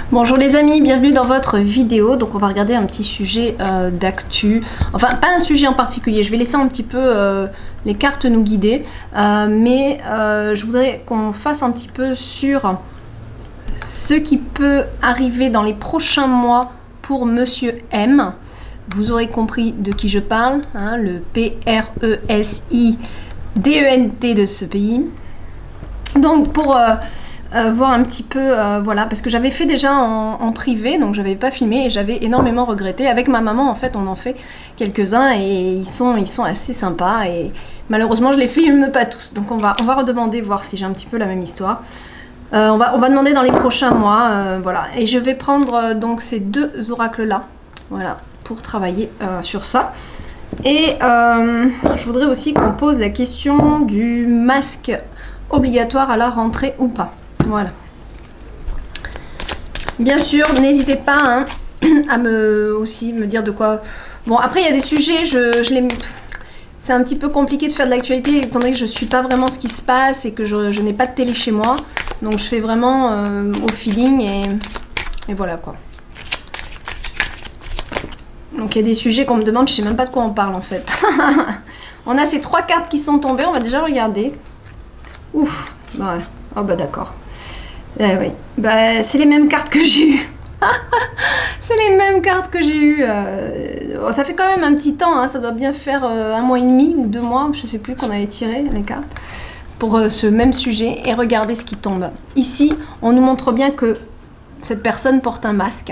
Bonjour les amis, bienvenue dans votre vidéo. Donc on va regarder un petit sujet d'actu, enfin pas un sujet en particulier, je vais laisser un petit peu les cartes nous guider, mais je voudrais qu'on fasse un petit peu sur ce qui peut arriver dans les prochains mois pour Monsieur M. Vous aurez compris de qui je parle, hein, le P-R-E-S-I-D-E-N-T de ce pays. Donc pour voir un petit peu, voilà, parce que j'avais fait déjà en privé, donc j'avais pas filmé et j'avais énormément regretté. Avec ma maman, en fait, on en fait quelques-uns et ils sont assez sympas et malheureusement, je les filme pas tous. Donc on va redemander, voir si j'ai un petit peu la même histoire. On va demander dans les prochains mois, voilà. Et je vais prendre donc ces deux oracles-là, voilà, pour travailler sur ça. Et je voudrais aussi qu'on pose la question du masque obligatoire à la rentrée ou pas. Voilà. Bien sûr, n'hésitez pas hein, à aussi me dire de quoi. Bon, après, il y a des sujets, c'est un petit peu compliqué de faire de l'actualité étant donné que je ne suis pas vraiment ce qui se passe et que je n'ai pas de télé chez moi. Donc, je fais vraiment au feeling et voilà quoi. Donc, il y a des sujets qu'on me demande, je ne sais même pas de quoi on parle en fait. On a ces trois cartes qui sont tombées, on va déjà regarder. Ouf, ouais. Oh bah d'accord. Oui, bah, c'est les mêmes cartes que j'ai eues. C'est les mêmes cartes que j'ai eues. Ça fait quand même un petit temps, hein, ça doit bien faire 1 mois et demi ou 2 mois, je sais plus, qu'on avait tiré les cartes pour ce même sujet. Et regardez ce qui tombe. Ici, on nous montre bien que cette personne porte un masque.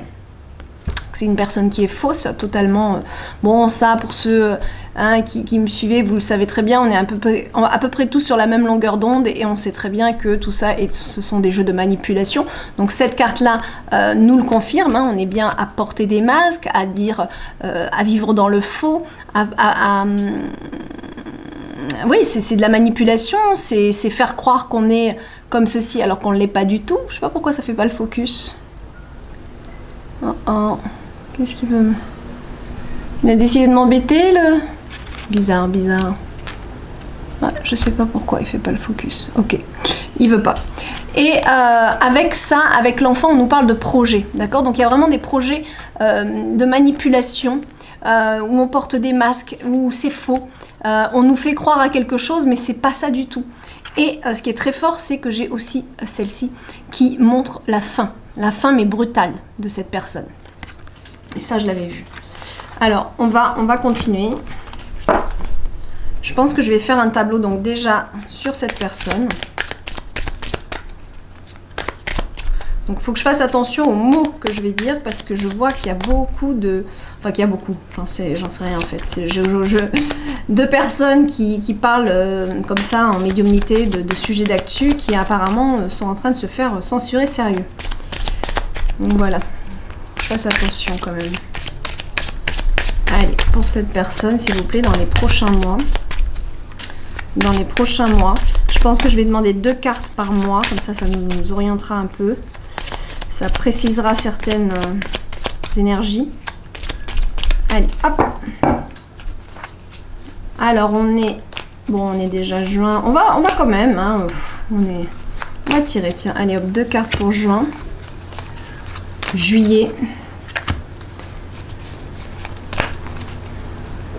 C'est une personne qui est fausse, totalement. Bon, ça, pour ceux hein, qui me suivez, vous le savez très bien, on est à peu près tous sur la même longueur d'onde et on sait très bien que tout ça, ce sont des jeux de manipulation. Donc cette carte-là nous le confirme, hein, on est bien à porter des masques, à dire, à vivre dans le faux, oui, c'est de la manipulation, c'est faire croire qu'on est comme ceci alors qu'on ne l'est pas du tout. Je sais pas pourquoi ça fait pas le focus. Oh. Qu'est-ce qu'il veut? Il a décidé de m'embêter, le... Bizarre. Ouais, je sais pas pourquoi il fait pas le focus. Ok, il veut pas. Et avec ça, avec l'enfant, on nous parle de projets, d'accord? Donc il y a vraiment des projets de manipulation où on porte des masques, où c'est faux. On nous fait croire à quelque chose, mais c'est pas ça du tout. Et ce qui est très fort, c'est que j'ai aussi celle-ci qui montre la fin mais brutale de cette personne. Et ça, je l'avais vu. Alors, on va continuer. Je pense que je vais faire un tableau, donc déjà, sur cette personne. Donc, il faut que je fasse attention aux mots que je vais dire, parce que je vois qu'il y a beaucoup de... Enfin, qu'il y a beaucoup, j'en sais rien en fait. Deux personnes qui parlent comme ça en médiumnité de sujets d'actu, qui apparemment sont en train de se faire censurer sérieux. Donc voilà, je fasse attention quand même. Allez, pour cette personne, s'il vous plaît, dans les prochains mois. Dans les prochains mois, je pense que je vais demander 2 cartes par mois, comme ça, ça nous orientera un peu. Ça précisera certaines énergies. Allez, hop. Alors, on est déjà juin. On va quand même, hein, on va tirer, tiens. Allez, hop, 2 cartes pour juin. Juillet,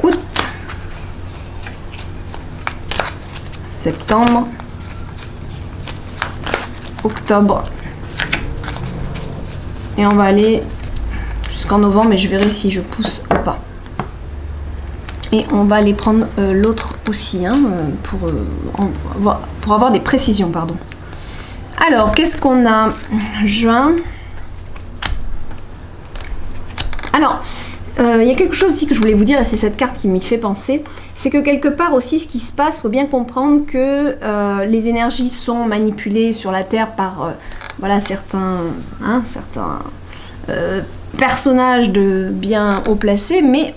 août, septembre, octobre et on va aller jusqu'en novembre, mais je verrai si je pousse ou pas. Et on va aller prendre l'autre aussi hein, pour avoir des précisions, pardon. Alors, qu'est-ce qu'on a? Juin. Alors, il y a quelque chose aussi que je voulais vous dire, et c'est cette carte qui m'y fait penser, c'est que quelque part aussi ce qui se passe, il faut bien comprendre que les énergies sont manipulées sur la Terre par voilà, certains personnages de bien haut placés, mais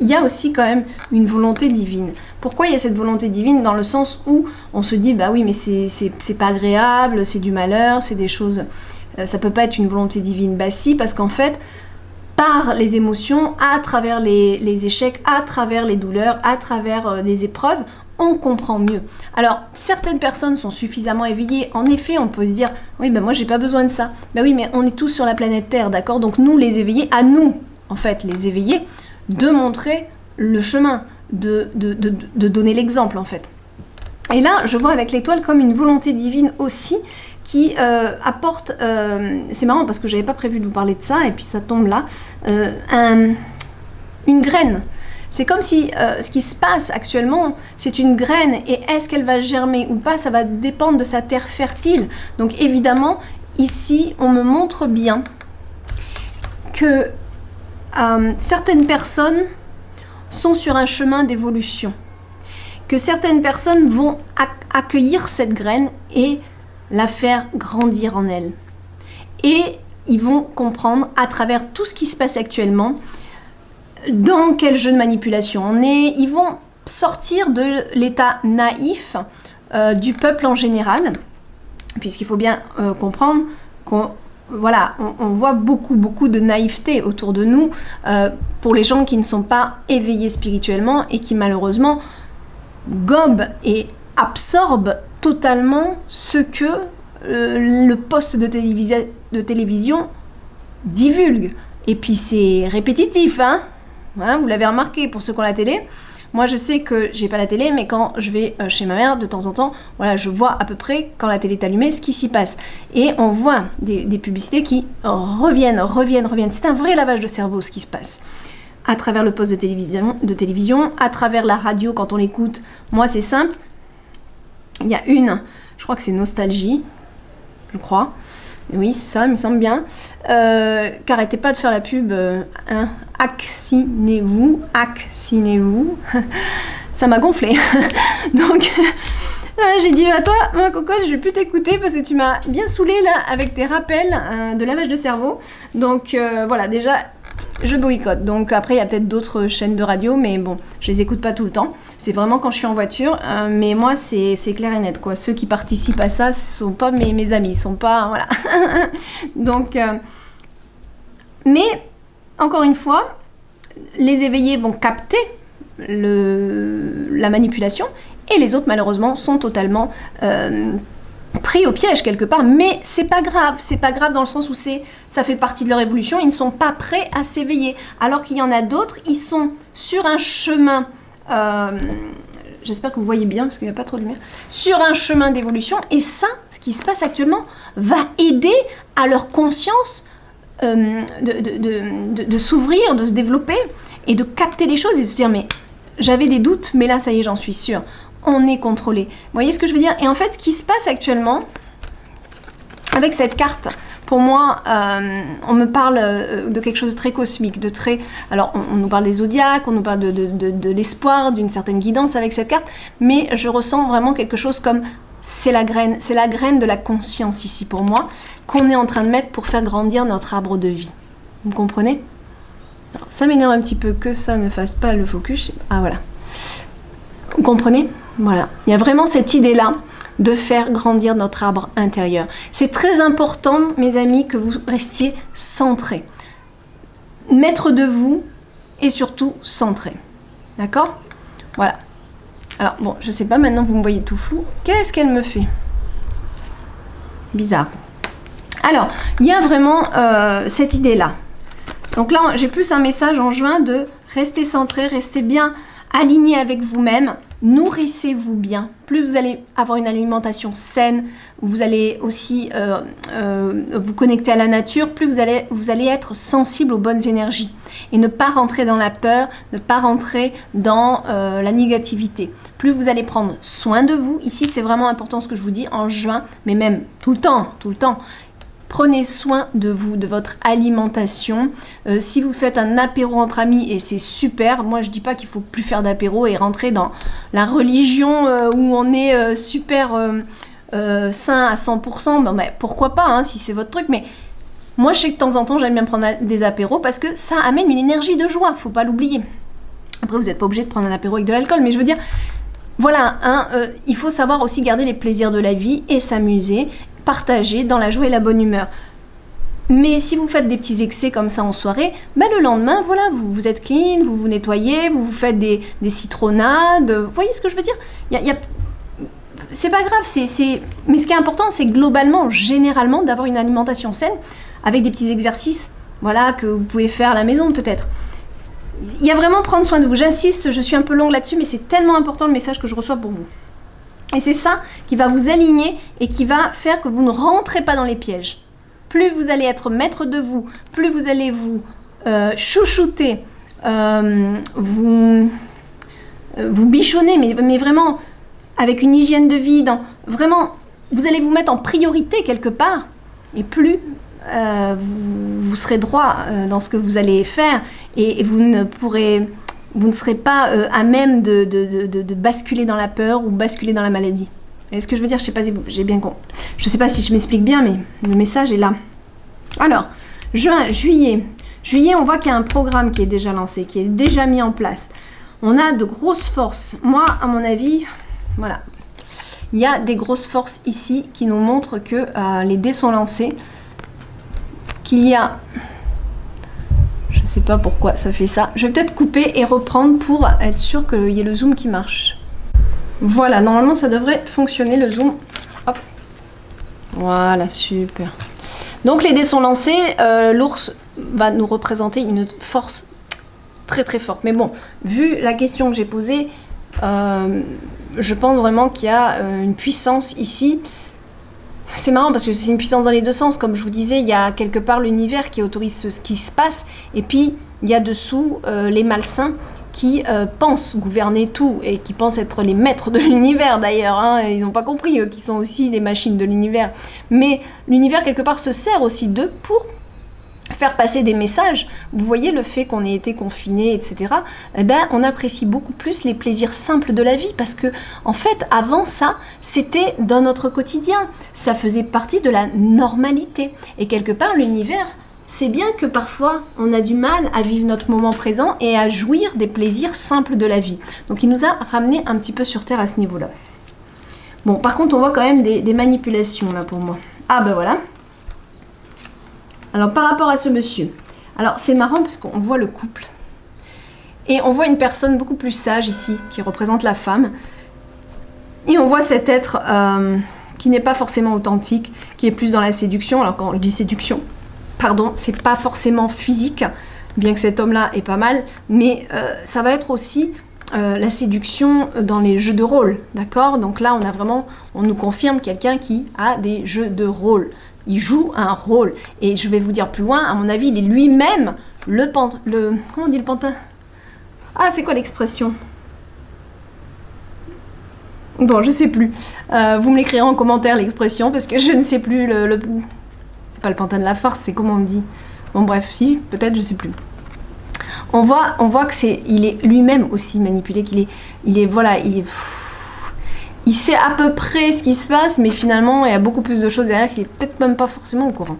il y a aussi quand même une volonté divine. Pourquoi il y a cette volonté divine? Dans le sens où on se dit, bah oui, mais c'est pas agréable, c'est du malheur, c'est des choses... ça peut pas être une volonté divine. Bah si, parce qu'en fait... par les émotions, à travers les échecs, à travers les douleurs, à travers des épreuves, on comprend mieux. Alors, certaines personnes sont suffisamment éveillées. En effet, on peut se dire, oui, ben moi, j'ai pas besoin de ça. Ben oui, mais on est tous sur la planète Terre, d'accord? Donc, nous, les éveillés, à nous, en fait, les éveillés, de montrer le chemin, de donner l'exemple, en fait. Et là, je vois avec l'étoile comme une volonté divine aussi, qui apporte, c'est marrant parce que j'avais pas prévu de vous parler de ça, et puis ça tombe là, une graine. C'est comme si ce qui se passe actuellement, c'est une graine, et est-ce qu'elle va germer ou pas, ça va dépendre de sa terre fertile. Donc évidemment, ici, on me montre bien que certaines personnes sont sur un chemin d'évolution, que certaines personnes vont accueillir cette graine et la faire grandir en elles. Et ils vont comprendre à travers tout ce qui se passe actuellement dans quel jeu de manipulation on est. Ils vont sortir de l'état naïf du peuple en général, puisqu'il faut bien comprendre qu'on on voit beaucoup de naïveté autour de nous pour les gens qui ne sont pas éveillés spirituellement et qui malheureusement gobent et absorbent totalement ce que le poste de télévision divulgue. Et puis c'est répétitif, hein, vous l'avez remarqué pour ceux qui ont la télé. Moi je sais que j'ai pas la télé, mais quand je vais chez ma mère de temps en temps, voilà, je vois à peu près quand la télé est allumée ce qui s'y passe. Et on voit des publicités qui reviennent. C'est un vrai lavage de cerveau ce qui se passe. À travers le poste de télévision, à travers la radio quand on l'écoute. Moi c'est simple. Il y a je crois que c'est Nostalgie, je crois. Oui, c'est ça, il me semble bien. Qu'arrêtez pas de faire la pub. Accinez-vous. Ça m'a gonflé. Donc, j'ai dit à toi, ma cocotte, je vais plus t'écouter parce que tu m'as bien saoulée là avec tes rappels de lavage de cerveau. Donc, voilà, déjà, je boycotte. Donc, après, il y a peut-être d'autres chaînes de radio, mais bon, je les écoute pas tout le temps. C'est vraiment quand je suis en voiture. Mais moi, c'est clair et net, quoi. Ceux qui participent à ça, ce sont pas mes amis. Ils sont pas... Voilà. Donc... mais, encore une fois, les éveillés vont capter la manipulation et les autres, malheureusement, sont totalement pris au piège quelque part. Mais c'est pas grave dans le sens où ça fait partie de leur évolution. Ils ne sont pas prêts à s'éveiller. Alors qu'il y en a d'autres, ils sont sur un chemin... j'espère que vous voyez bien parce qu'il n'y a pas trop de lumière, sur un chemin d'évolution, et ça, ce qui se passe actuellement, va aider à leur conscience de s'ouvrir, de se développer et de capter les choses et de se dire mais j'avais des doutes, mais là ça y est, j'en suis sûre, on est contrôlé. Vous voyez ce que je veux dire? Et en fait, ce qui se passe actuellement avec cette carte, pour moi, on me parle de quelque chose de très cosmique, de très... Alors, on nous parle des zodiaques, on nous parle de l'espoir, d'une certaine guidance avec cette carte, mais je ressens vraiment quelque chose comme... C'est la graine de la conscience ici pour moi, qu'on est en train de mettre pour faire grandir notre arbre de vie. Vous comprenez? Alors, ça m'énerve un petit peu que ça ne fasse pas le focus. Ah, voilà. Vous comprenez? Voilà. Il y a vraiment cette idée-là de faire grandir notre arbre intérieur. C'est très important, mes amis, que vous restiez centrés. Maître de vous et surtout centré. D'accord? Voilà. Alors, bon, je sais pas, maintenant vous me voyez tout flou. Qu'est-ce qu'elle me fait? Bizarre. Alors, il y a vraiment cette idée-là. Donc là, j'ai plus un message en juin de rester centré, rester bien aligné avec vous-même, nourrissez-vous bien. Plus vous allez avoir une alimentation saine, vous allez aussi vous connecter à la nature, plus vous allez être sensible aux bonnes énergies et ne pas rentrer dans la peur, ne pas rentrer dans la négativité. Plus vous allez prendre soin de vous, ici c'est vraiment important ce que je vous dis en juin, mais même tout le temps. Prenez soin de vous, de votre alimentation. Si vous faites un apéro entre amis, et c'est super, moi je dis pas qu'il faut plus faire d'apéro et rentrer dans la religion où on est super sain à 100%, ben, pourquoi pas, hein, si c'est votre truc, mais moi je sais que de temps en temps j'aime bien prendre des apéros parce que ça amène une énergie de joie, faut pas l'oublier. Après vous n'êtes pas obligé de prendre un apéro avec de l'alcool, mais je veux dire, voilà, hein, il faut savoir aussi garder les plaisirs de la vie et s'amuser, partager dans la joie et la bonne humeur. Mais si vous faites des petits excès comme ça en soirée, ben le lendemain, voilà, vous êtes clean, vous vous nettoyez, vous faites des citronnades. Vous voyez ce que je veux dire? C'est pas grave, mais ce qui est important, c'est globalement, généralement, d'avoir une alimentation saine avec des petits exercices, voilà, que vous pouvez faire à la maison peut-être. Il y a vraiment prendre soin de vous. J'insiste, je suis un peu longue là-dessus, mais c'est tellement important le message que je reçois pour vous. Et c'est ça qui va vous aligner et qui va faire que vous ne rentrez pas dans les pièges. Plus vous allez être maître de vous, plus vous allez vous chouchouter, vous bichonner, mais vraiment avec une hygiène de vie, vraiment, vous allez vous mettre en priorité quelque part, et plus vous serez droit dans ce que vous allez faire, et vous ne serez pas à même de basculer dans la peur ou basculer dans la maladie. Et ce que je veux dire, je sais pas si j'ai bien compris. Je sais pas si je m'explique bien, mais le message est là. Alors, juin, juillet. Juillet, on voit qu'il y a un programme qui est déjà lancé, qui est déjà mis en place. On a de grosses forces. Moi, à mon avis, voilà. Il y a des grosses forces ici qui nous montrent que les dés sont lancés. Qu'il y a... Je sais pas pourquoi ça fait ça. Je vais peut-être couper et reprendre pour être sûr qu'il y ait le zoom qui marche. Voilà, normalement ça devrait fonctionner le zoom. Hop. Voilà, super. Donc les dés sont lancés. L'ours va nous représenter une force très très forte. Mais bon, vu la question que j'ai posée, je pense vraiment qu'il y a une puissance ici. C'est marrant parce que c'est une puissance dans les deux sens. Comme je vous disais, il y a quelque part l'univers qui autorise ce qui se passe. Et puis, il y a dessous les malsains qui pensent gouverner tout et qui pensent être les maîtres de l'univers d'ailleurs. Hein. Ils n'ont pas compris, eux, qu'ils sont aussi des machines de l'univers. Mais l'univers, quelque part, se sert aussi d'eux pour faire passer des messages. Vous voyez le fait qu'on ait été confiné, etc. Eh ben, on apprécie beaucoup plus les plaisirs simples de la vie parce que, en fait, avant ça, c'était dans notre quotidien. Ça faisait partie de la normalité. Et quelque part, l'univers, c'est bien que parfois, on a du mal à vivre notre moment présent et à jouir des plaisirs simples de la vie. Donc, il nous a ramené un petit peu sur Terre à ce niveau-là. Bon, par contre, on voit quand même des manipulations, là, pour moi. Ah, ben voilà. Alors, par rapport à ce monsieur, alors c'est marrant parce qu'on voit le couple. Et on voit une personne beaucoup plus sage ici, qui représente la femme. Et on voit cet être qui n'est pas forcément authentique, qui est plus dans la séduction. Alors quand je dis séduction, pardon, c'est pas forcément physique, bien que cet homme-là est pas mal, mais ça va être aussi la séduction dans les jeux de rôle, d'accord? Donc là, on nous confirme quelqu'un qui a des jeux de rôle. Il joue un rôle. Et je vais vous dire plus loin, à mon avis, il est lui-même comment on dit le pantin? Ah, c'est quoi l'expression? Bon, je sais plus. Vous me l'écrirez en commentaire, l'expression, parce que je ne sais plus c'est pas le pantin de la farce, c'est comment on dit? Bon, bref, si, peut-être, je sais plus. On voit que il est lui-même aussi manipulé, il sait à peu près ce qui se passe, mais finalement, il y a beaucoup plus de choses derrière qu'il est peut-être même pas forcément au courant.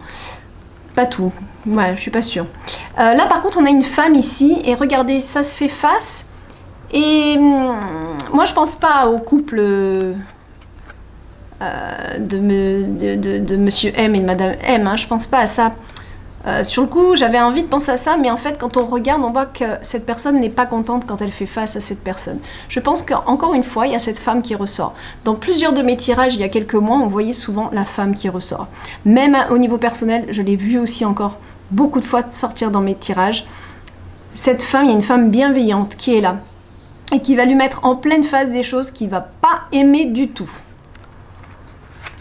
Pas tout. Ouais, je suis pas sûre. Là, par contre, on a une femme ici, et regardez, ça se fait face. Et moi, je pense pas au couple de Monsieur M et de Madame M. Hein, je pense pas à ça. Sur le coup, j'avais envie de penser à ça, mais en fait, quand on regarde, on voit que cette personne n'est pas contente quand elle fait face à cette personne. Je pense qu'encore une fois, il y a cette femme qui ressort. Dans plusieurs de mes tirages, il y a quelques mois, on voyait souvent la femme qui ressort. Même au niveau personnel, je l'ai vu aussi encore beaucoup de fois sortir dans mes tirages. Cette femme, il y a une femme bienveillante qui est là et qui va lui mettre en pleine face des choses qu'il ne va pas aimer du tout.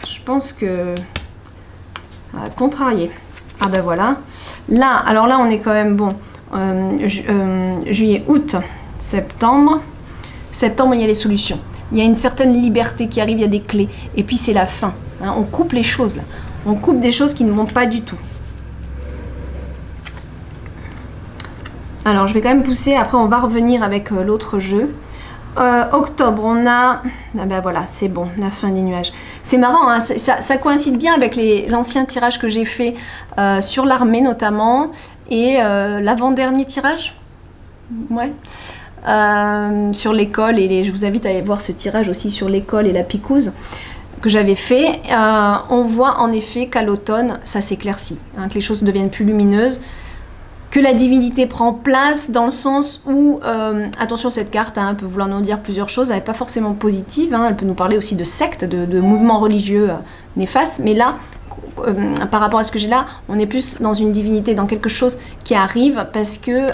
Je pense que... contrarié. Ah ben voilà. Là, alors là, on est quand même bon. Juillet, août, septembre. Septembre, il y a les solutions. Il y a une certaine liberté qui arrive, il y a des clés. Et puis, c'est la fin. Hein, on coupe les choses, là. On coupe des choses qui ne vont pas du tout. Alors, je vais quand même pousser. Après, on va revenir avec l'autre jeu. Octobre, on a... Ah ben voilà, c'est bon, la fin des nuages. C'est marrant, hein, ça coïncide bien avec l'ancien tirage que j'ai fait sur l'armée notamment, et l'avant-dernier tirage, ouais, sur l'école, et je vous invite à aller voir ce tirage aussi sur l'école et la picouse. que j'avais fait, on voit en effet qu'à l'automne, ça s'éclaircit, hein, que les choses deviennent plus lumineuses, que la divinité prend place dans le sens où, attention, cette carte hein, peut vouloir nous dire plusieurs choses, elle n'est pas forcément positive, hein, elle peut nous parler aussi de sectes, de mouvements religieux néfastes, mais là, par rapport à ce que j'ai là, on est plus dans une divinité, dans quelque chose qui arrive, parce que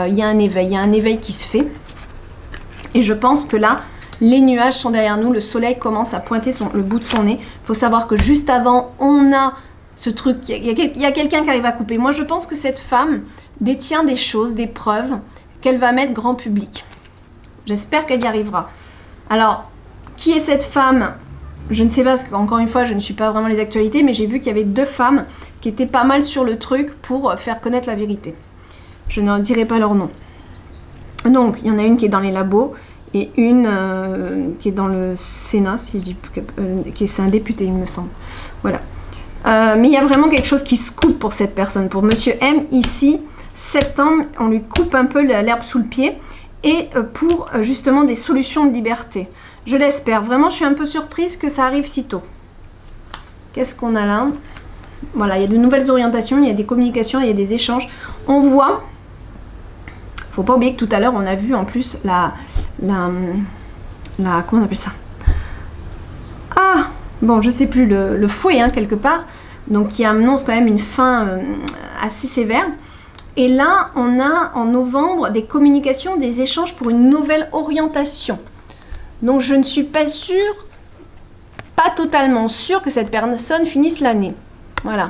y a un éveil qui se fait, et je pense que là, les nuages sont derrière nous, le soleil commence à pointer le bout de son nez, il faut savoir que juste avant, on a ce truc, il y a quelqu'un qui arrive à couper. Moi, je pense que cette femme détient des choses, des preuves qu'elle va mettre grand public. J'espère qu'elle y arrivera. Alors, qui est cette femme? Je ne sais pas, parce qu'encore une fois, je ne suis pas vraiment les actualités, mais j'ai vu qu'il y avait 2 femmes qui étaient pas mal sur le truc pour faire connaître la vérité. Je ne dirai pas leur nom. Donc, il y en a une qui est dans les labos et une qui est dans le Sénat, si je dis, c'est un député, il me semble. Voilà. Mais il y a vraiment quelque chose qui se coupe pour cette personne. Pour Monsieur M, ici, septembre, on lui coupe un peu l'herbe sous le pied. Et pour justement des solutions de liberté. Je l'espère. Vraiment, je suis un peu surprise que ça arrive si tôt. Qu'est-ce qu'on a là? Voilà, il y a de nouvelles orientations, il y a des communications, il y a des échanges. On voit, faut pas oublier que tout à l'heure, on a vu en plus comment on appelle ça? Ah, bon, je sais plus, le fouet, hein, quelque part. Donc, qui annonce quand même une fin assez sévère. Et là, on a en novembre des communications, des échanges pour une nouvelle orientation. Donc, je ne suis pas sûre, pas totalement sûre que cette personne finisse l'année. Voilà.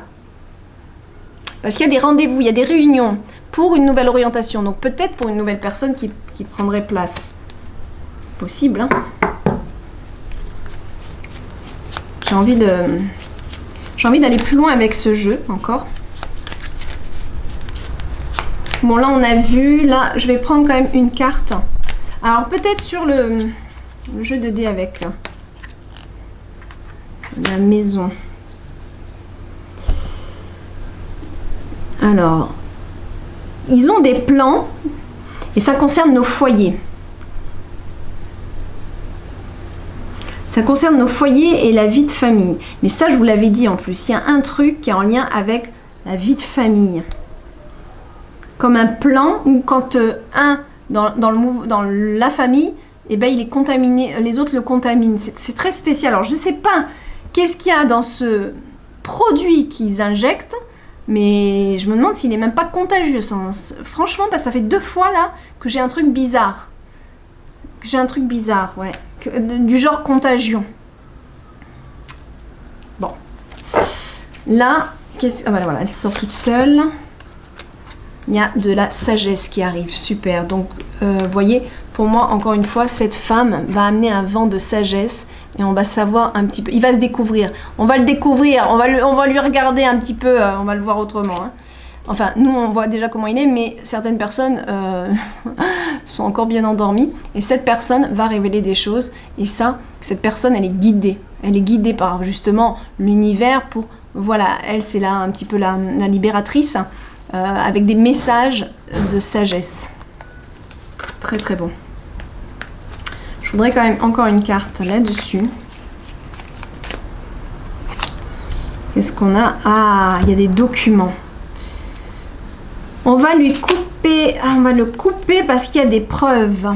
Parce qu'il y a des rendez-vous, il y a des réunions pour une nouvelle orientation. Donc, peut-être pour une nouvelle personne qui prendrait place. Possible, hein. J'ai envie d'aller plus loin avec ce jeu, encore. Bon, là, on a vu. Là, je vais prendre quand même une carte. Alors, peut-être sur le jeu de dés avec la maison. Alors, ils ont des plans et ça concerne nos foyers. Ça concerne nos foyers et la vie de famille. Mais ça, je vous l'avais dit en plus. Il y a un truc qui est en lien avec la vie de famille. Comme un plan où quand dans la famille, eh ben, il est contaminé, les autres le contaminent. C'est très spécial. Alors, je ne sais pas qu'est-ce qu'il y a dans ce produit qu'ils injectent, mais je me demande s'il n'est même pas contagieux. Franchement, bah, ça fait 2 fois là que j'ai un truc bizarre. Ouais. Du genre contagion. Bon. Là, ah, voilà, elle sort toute seule. Il y a de la sagesse qui arrive, super. Donc, vous voyez, pour moi, encore une fois, cette femme va amener un vent de sagesse et on va savoir un petit peu. Il va se découvrir. On va le découvrir. On va lui regarder un petit peu. On va le voir autrement. Hein. Enfin, nous, on voit déjà comment il est, mais certaines personnes sont encore bien endormies. Et cette personne va révéler des choses. Et ça, cette personne, elle est guidée. Elle est guidée par justement l'univers pour. Voilà, elle, c'est là un petit peu la libératrice. Avec des messages de sagesse. Très très bon. Je voudrais quand même encore une carte là-dessus. Qu'est-ce qu'on a? Ah, il y a des documents. On va lui couper. Ah, on va le couper parce qu'il y a des preuves.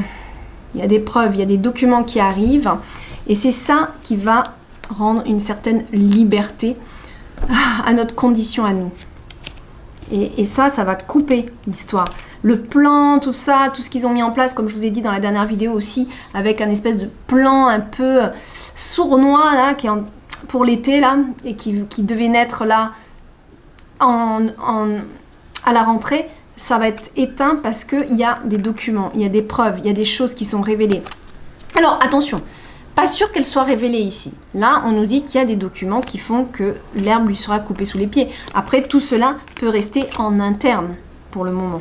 Il y a des preuves, il y a des documents qui arrivent. Et c'est ça qui va rendre une certaine liberté à notre condition à nous. Et ça va couper l'histoire. Le plan, tout ça, tout ce qu'ils ont mis en place, comme je vous ai dit dans la dernière vidéo aussi, avec un espèce de plan un peu sournois, là, pour l'été, là, et qui devait naître là à la rentrée, ça va être éteint parce qu'il y a des documents, il y a des preuves, il y a des choses qui sont révélées. Alors, attention, pas sûr qu'elle soit révélée ici. Là, on nous dit qu'il y a des documents qui font que l'herbe lui sera coupée sous les pieds. Après, tout cela peut rester en interne pour le moment.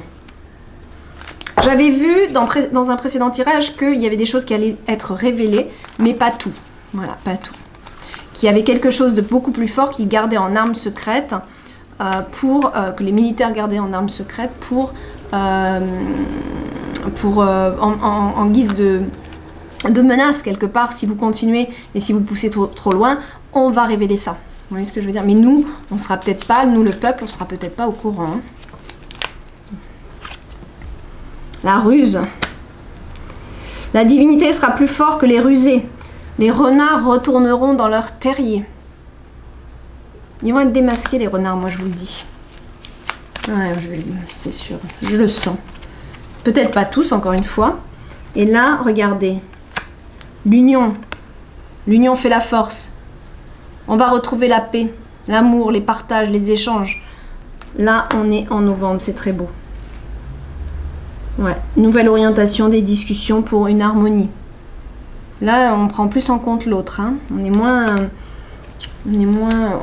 J'avais vu dans un précédent tirage qu'il y avait des choses qui allaient être révélées, mais pas tout. Voilà, pas tout. Qu'il y avait quelque chose de beaucoup plus fort qui gardait en armes secrètes, que les militaires gardaient en armes secrètes en guise de menace quelque part. Si vous continuez et si vous poussez trop loin, on va révéler ça. Vous voyez ce que je veux dire? Mais nous, on sera peut-être pas, nous le peuple, on sera peut-être pas au courant. Hein. La ruse. La divinité sera plus fort que les rusés. Les renards retourneront dans leur terrier. Ils vont être démasqués, les renards, moi je vous le dis. Ouais, c'est sûr, je le sens. Peut-être pas tous, encore une fois. Et là, regardez. L'union. L'union fait la force. On va retrouver la paix, l'amour, les partages, les échanges. Là, on est en novembre, c'est très beau. Ouais, nouvelle orientation des discussions pour une harmonie. Là, on prend plus en compte l'autre. Hein. On est moins...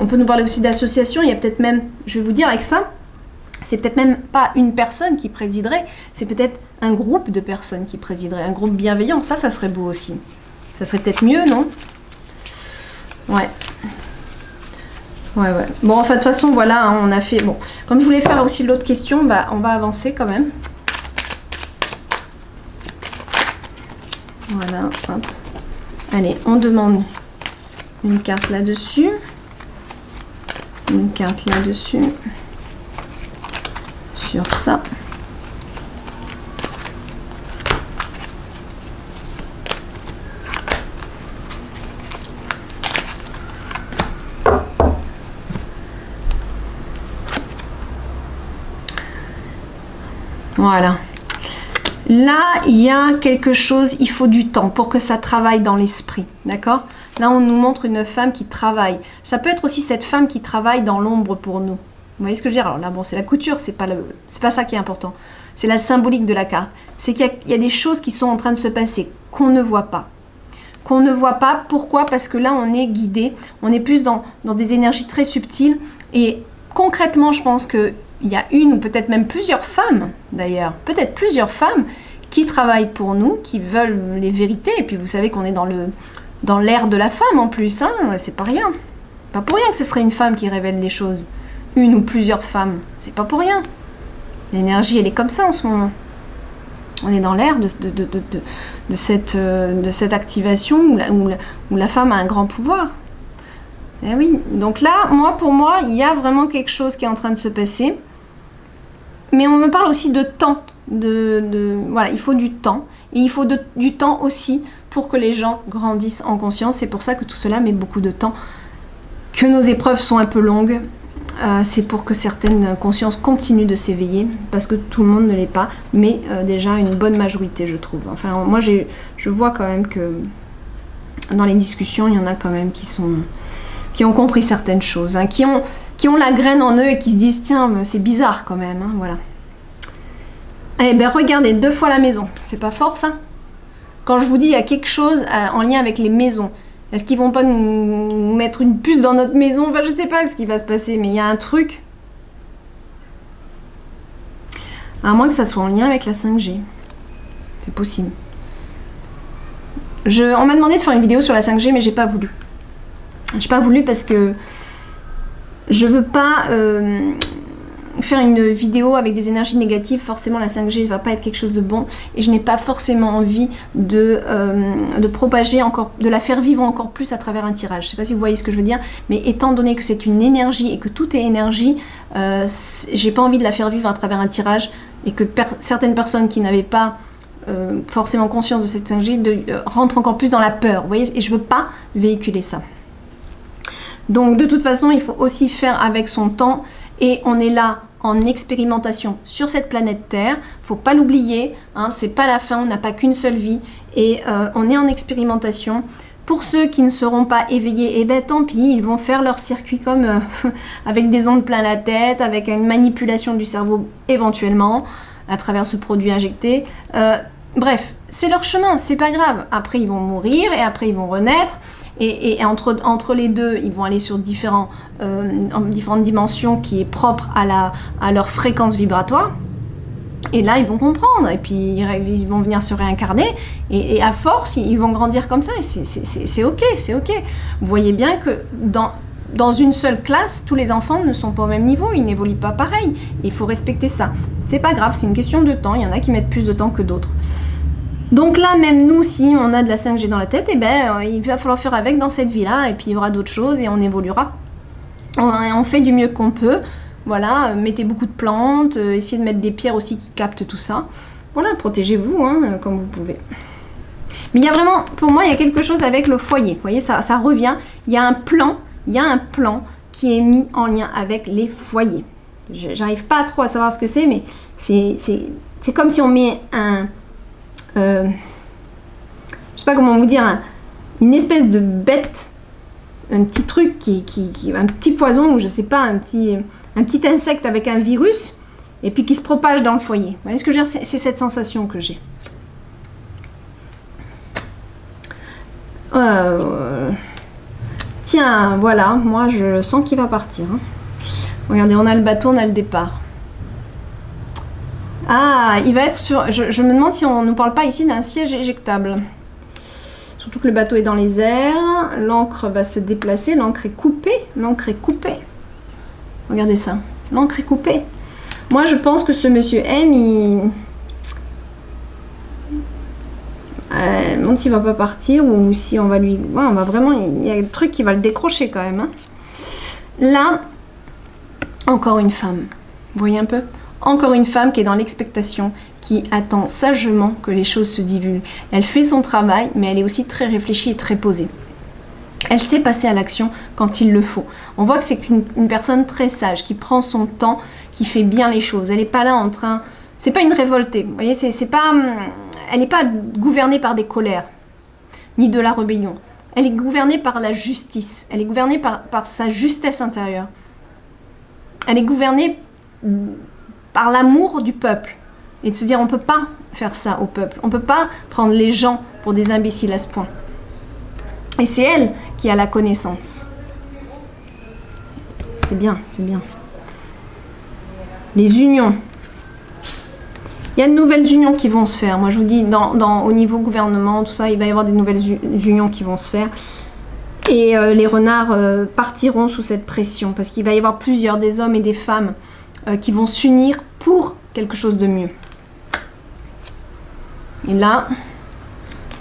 On peut nous parler aussi d'association. Il y a peut-être même, je vais vous dire avec ça, c'est peut-être même pas une personne qui présiderait, c'est peut-être un groupe de personnes qui présiderait, un groupe bienveillant. Ça serait beau aussi. Ça serait peut-être mieux, non? Ouais. Ouais. Bon, enfin, de toute façon, voilà, hein, on a fait... Bon, comme je voulais faire aussi l'autre question, bah, on va avancer quand même. Voilà, hop. Allez, on demande une carte là-dessus. Une carte là-dessus. Sur ça. Voilà. Là, il y a quelque chose, il faut du temps pour que ça travaille dans l'esprit, d'accord? Là, on nous montre une femme qui travaille. Ça peut être aussi cette femme qui travaille dans l'ombre pour nous. Vous voyez ce que je veux dire? Alors là, bon, c'est la couture, c'est pas ça qui est important. C'est la symbolique de la carte. C'est qu'il y a des choses qui sont en train de se passer, qu'on ne voit pas. Qu'on ne voit pas, pourquoi? Parce que là, on est guidé, on est plus dans des énergies très subtiles. Et concrètement, je pense que il y a une ou peut-être même plusieurs femmes, d'ailleurs, peut-être plusieurs femmes qui travaillent pour nous, qui veulent les vérités. Et puis vous savez qu'on est dans l'ère de la femme en plus, hein, c'est pas rien. Pas pour rien que ce serait une femme qui révèle les choses. Une ou plusieurs femmes, c'est pas pour rien. L'énergie, elle est comme ça en ce moment. On est dans l'ère de cette activation où la femme a un grand pouvoir. Eh oui, donc là, pour moi, il y a vraiment quelque chose qui est en train de se passer. Mais on me parle aussi de temps. Voilà, il faut du temps. Et il faut du temps aussi pour que les gens grandissent en conscience. C'est pour ça que tout cela met beaucoup de temps. Que nos épreuves sont un peu longues. C'est pour que certaines consciences continuent de s'éveiller. Parce que tout le monde ne l'est pas. Mais déjà une bonne majorité, je trouve. Enfin, moi, je vois quand même que dans les discussions, il y en a quand même qui ont compris certaines choses, hein, qui ont la graine en eux et qui se disent tiens, c'est bizarre quand même, hein, voilà. Eh bien regardez, 2 fois la maison, c'est pas fort ça? Quand je vous dis il y a quelque chose en lien avec les maisons, est-ce qu'ils vont pas nous mettre une puce dans notre maison? Enfin, je sais pas ce qui va se passer, mais il y a un truc. À moins que ça soit en lien avec la 5G. C'est possible. On m'a demandé de faire une vidéo sur la 5G, mais j'ai pas voulu. J'ai pas voulu parce que je veux pas faire une vidéo avec des énergies négatives. Forcément, la 5G va pas être quelque chose de bon et je n'ai pas forcément envie de propager encore, de la faire vivre encore plus à travers un tirage. Je sais pas si vous voyez ce que je veux dire, mais étant donné que c'est une énergie et que tout est énergie, j'ai pas envie de la faire vivre à travers un tirage et que certaines personnes qui n'avaient pas forcément conscience de cette 5G rentrent encore plus dans la peur. Vous voyez, et je veux pas véhiculer ça. Donc de toute façon, il faut aussi faire avec son temps et on est là en expérimentation sur cette planète Terre. Faut pas l'oublier, hein, c'est pas la fin, on n'a pas qu'une seule vie et on est en expérimentation. Pour ceux qui ne seront pas éveillés, eh ben tant pis, ils vont faire leur circuit comme avec des ondes plein la tête, avec une manipulation du cerveau éventuellement à travers ce produit injecté. Bref, c'est leur chemin, c'est pas grave. Après ils vont mourir et après ils vont renaître. Et entre les deux, ils vont aller sur différentes dimensions qui est propre à leur fréquence vibratoire. Et là, ils vont comprendre. Et puis, ils vont venir se réincarner. Et à force, ils vont grandir comme ça. Et c'est OK, c'est OK. Vous voyez bien que dans une seule classe, tous les enfants ne sont pas au même niveau. Ils n'évoluent pas pareil. Il faut respecter ça. C'est pas grave, c'est une question de temps. Il y en a qui mettent plus de temps que d'autres. Donc là, même nous, si on a de la 5G dans la tête, eh ben, il va falloir faire avec dans cette vie-là, et puis il y aura d'autres choses, et on évoluera. On fait du mieux qu'on peut. Voilà, mettez beaucoup de plantes, essayez de mettre des pierres aussi qui captent tout ça. Voilà, protégez-vous hein, comme vous pouvez. Mais il y a vraiment, pour moi, il y a quelque chose avec le foyer. Vous voyez, ça revient. Il y a un plan qui est mis en lien avec les foyers. J'arrive pas trop à savoir ce que c'est, mais c'est comme si on met je sais pas comment vous dire, une espèce de bête, un petit truc un petit poison, ou je sais pas, un petit insecte avec un virus, et puis qui se propage dans le foyer. Vous voyez ce que je veux dire? C'est cette sensation que j'ai. Tiens, voilà, moi je sens qu'il va partir. Hein. Regardez, on a le bateau, on a le départ. Ah, il va être sur... Je me demande si on ne nous parle pas ici d'un siège éjectable. Surtout que le bateau est dans les airs, l'ancre va se déplacer, l'ancre est coupée, l'ancre est coupée. Regardez ça, l'ancre est coupée. Moi je pense que ce monsieur M, il... même s'il va pas partir ou si on va lui... Ouais, on va vraiment... Il y a le truc qui va le décrocher quand même. Hein. Là, encore une femme. Vous voyez un peu? Encore une femme qui est dans l'expectation, qui attend sagement que les choses se divulguent. Elle fait son travail, mais elle est aussi très réfléchie et très posée. Elle sait passer à l'action quand il le faut. On voit que c'est une personne très sage, qui prend son temps, qui fait bien les choses. Elle n'est pas là en train... C'est pas une révoltée. Vous voyez, c'est pas... Elle n'est pas gouvernée par des colères, ni de la rébellion. Elle est gouvernée par la justice. Elle est gouvernée par sa justesse intérieure. Elle est gouvernée par l'amour du peuple. Et de se dire, on ne peut pas faire ça au peuple. On ne peut pas prendre les gens pour des imbéciles à ce point. Et c'est elle qui a la connaissance. C'est bien, c'est bien. Les unions. Il y a de nouvelles unions qui vont se faire. Moi, je vous dis, au niveau gouvernement, tout ça, il va y avoir des nouvelles unions qui vont se faire. Et les renards partiront sous cette pression. Parce qu'il va y avoir plusieurs, des hommes et des femmes, qui vont s'unir pour quelque chose de mieux. Et là,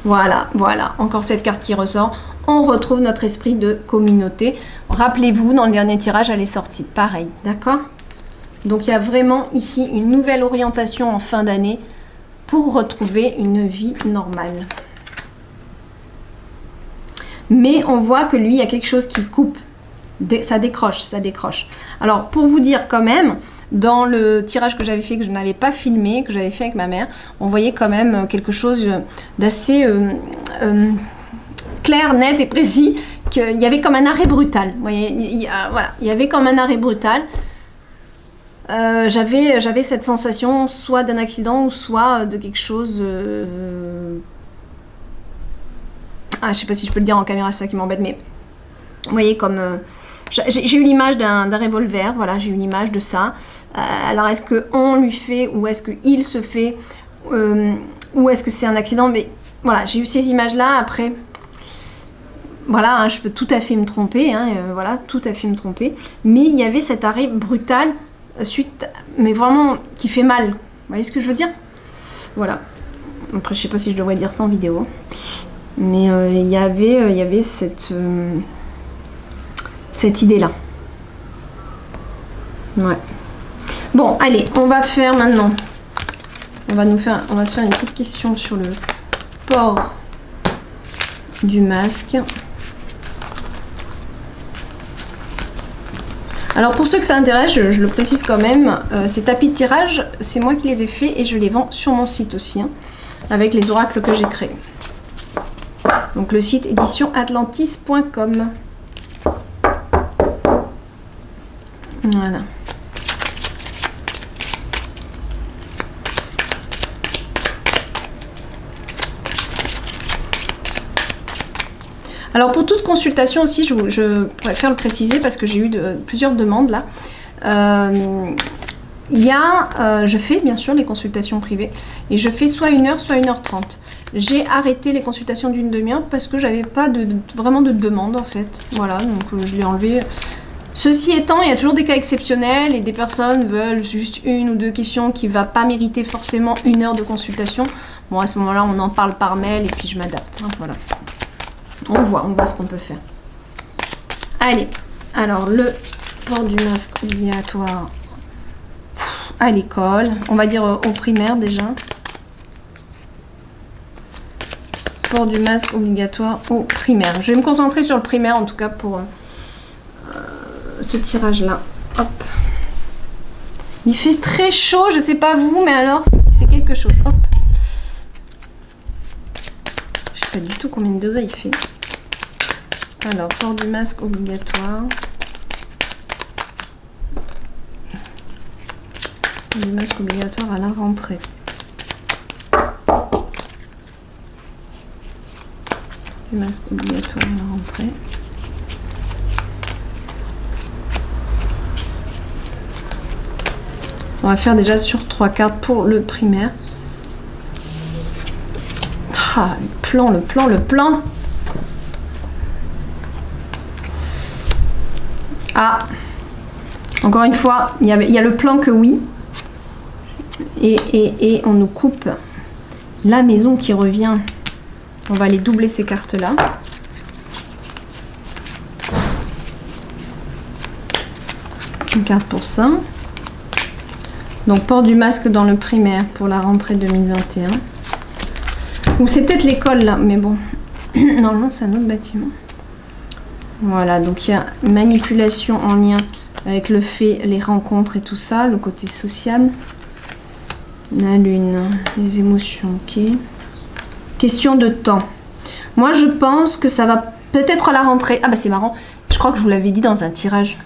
voilà, encore cette carte qui ressort. On retrouve notre esprit de communauté. Rappelez-vous, dans le dernier tirage, elle est sortie. Pareil, d'accord ? Donc il y a vraiment ici une nouvelle orientation en fin d'année pour retrouver une vie normale. Mais on voit que lui, il y a quelque chose qui coupe. Ça décroche, ça décroche. Alors pour vous dire quand même, dans le tirage que j'avais fait, que je n'avais pas filmé, que j'avais fait avec ma mère, on voyait quand même quelque chose d'assez clair, net et précis, qu'il y avait comme un arrêt brutal. Vous voyez, voilà, il y avait comme un arrêt brutal. J'avais cette sensation soit d'un accident ou soit de quelque chose... Ah, je sais pas si je peux le dire en caméra, c'est ça qui m'embête, mais vous voyez comme... j'ai eu l'image d'un revolver, voilà, j'ai eu l'image de ça. Alors est-ce qu'on lui fait ou est-ce qu'il se fait ou est-ce que c'est un accident? Mais voilà, j'ai eu ces images-là, après... Voilà, hein, je peux tout à fait me tromper, hein, voilà, tout à fait me tromper. Mais il y avait cet arrêt brutal suite, mais vraiment qui fait mal. Vous voyez ce que je veux dire? Voilà. Après, je sais pas si je devrais dire ça en vidéo. Mais il y avait cette idée-là. Ouais. Bon, allez, on va faire maintenant. On va se faire une petite question sur le port du masque. Alors pour ceux que ça intéresse, je le précise quand même, ces tapis de tirage, c'est moi qui les ai faits et je les vends sur mon site aussi, hein, avec les oracles que j'ai créés. Donc le site éditionatlantis.com. Voilà. Alors pour toute consultation aussi, je préfère le préciser parce que j'ai eu plusieurs demandes là. Je fais bien sûr les consultations privées et je fais soit 1 heure, soit 1h30. J'ai arrêté les consultations d'une demi-heure parce que j'avais pas vraiment de demande en fait. Voilà, donc je l'ai enlevé Ceci étant, il y a toujours des cas exceptionnels et des personnes veulent juste une ou deux questions qui ne va pas mériter forcément 1 heure de consultation. Bon, à ce moment-là, on en parle par mail et puis je m'adapte. Hein, voilà. On voit ce qu'on peut faire. Allez, alors le port du masque obligatoire à l'école. On va dire au primaire déjà. Port du masque obligatoire au primaire. Je vais me concentrer sur le primaire en tout cas pour... ce tirage là, hop. Il fait très chaud, je sais pas vous, mais alors c'est quelque chose. Hop. Je sais pas du tout combien de degrés il fait. Alors, port du masque obligatoire. Port du masque obligatoire à la rentrée. Du masque obligatoire à la rentrée. On va faire déjà sur 3 cartes pour le primaire. Ah, le plan. Ah, encore une fois, il y a le plan que oui. Et on nous coupe la maison qui revient. On va aller doubler ces cartes-là. Une carte pour ça. Donc, port du masque dans le primaire pour la rentrée 2021. Ou c'est peut-être l'école là, mais bon. Normalement, c'est un autre bâtiment. Voilà, donc il y a manipulation en lien avec le fait, les rencontres et tout ça, le côté social. La lune, les émotions, ok. Question de temps. Moi, je pense que ça va peut-être à la rentrée. Ah bah c'est marrant, je crois que je vous l'avais dit dans un tirage.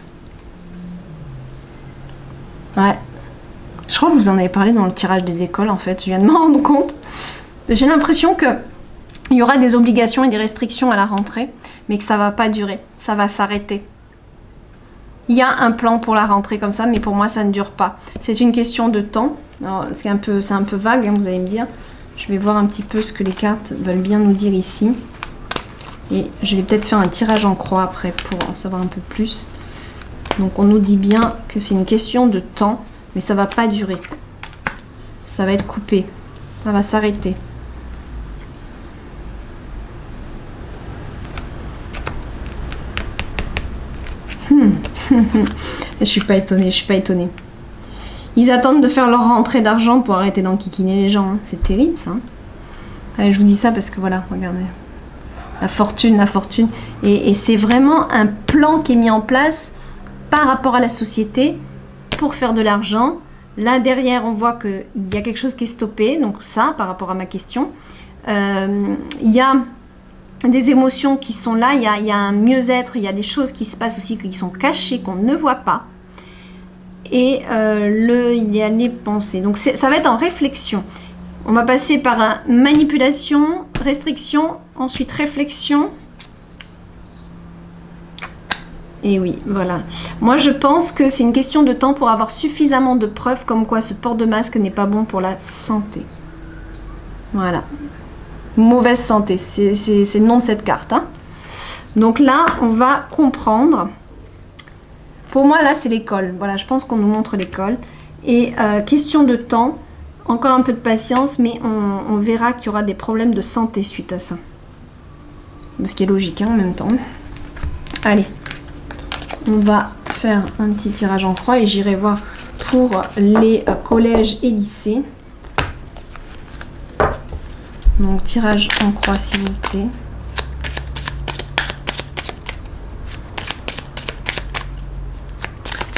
Ouais. Je crois que je vous en avais parlé dans le tirage des écoles, en fait. Je viens de me rendre compte. J'ai l'impression que il y aura des obligations et des restrictions à la rentrée, mais que ça va pas durer. Ça va s'arrêter. Il y a un plan pour la rentrée comme ça, mais pour moi, ça ne dure pas. C'est une question de temps. C'est un peu vague, hein, vous allez me dire. Je vais voir un petit peu ce que les cartes veulent bien nous dire ici. Et je vais peut-être faire un tirage en croix après pour en savoir un peu plus. Donc, on nous dit bien que c'est une question de temps. Mais ça va pas durer. Ça va être coupé. Ça va s'arrêter. Je suis pas étonnée, Ils attendent de faire leur rentrée d'argent pour arrêter d'enquiquiner les gens. Hein. C'est terrible ça. Allez, je vous dis ça parce que voilà, regardez. La fortune. Et c'est vraiment un plan qui est mis en place par rapport à la société pour faire de l'argent. Là derrière on voit qu'il y a quelque chose qui est stoppé, donc ça par rapport à ma question. Il y a des émotions qui sont là, il y a un mieux-être, il y a des choses qui se passent aussi qui sont cachées, qu'on ne voit pas. Et il y a les pensées. Donc ça va être en réflexion. On va passer par manipulation, restriction, ensuite réflexion. Et oui, voilà. Moi, je pense que c'est une question de temps pour avoir suffisamment de preuves comme quoi ce port de masque n'est pas bon pour la santé. Voilà. Mauvaise santé, c'est le nom de cette carte. Hein. Donc là, on va comprendre. Pour moi, là, c'est l'école. Voilà, je pense qu'on nous montre l'école. Et question de temps, encore un peu de patience, mais on verra qu'il y aura des problèmes de santé suite à ça. Ce qui est logique, hein, en même temps. Allez. On va faire un petit tirage en croix et j'irai voir pour les collèges et lycées. Donc tirage en croix s'il vous plaît.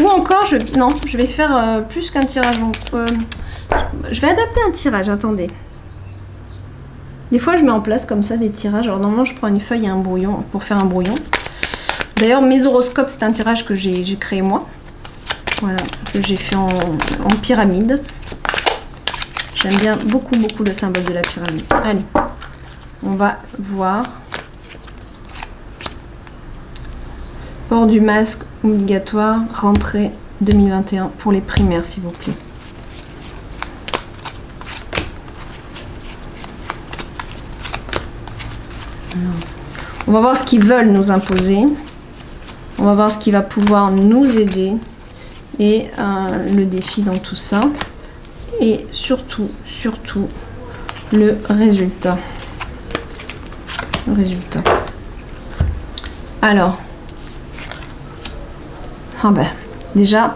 Ou encore, je vais faire plus qu'un tirage en croix. Je vais adapter un tirage, attendez. Des fois je mets en place comme ça des tirages. Alors normalement je prends une feuille et un brouillon pour faire un brouillon. D'ailleurs, mes horoscopes, c'est un tirage que j'ai créé moi. Voilà, que j'ai fait en pyramide. J'aime bien beaucoup le symbole de la pyramide. Allez, on va voir. Port du masque obligatoire, rentrée 2021 pour les primaires, s'il vous plaît. On va voir ce qu'ils veulent nous imposer. On va voir ce qui va pouvoir nous aider et le défi dans tout ça. Et surtout, le résultat. Alors, déjà,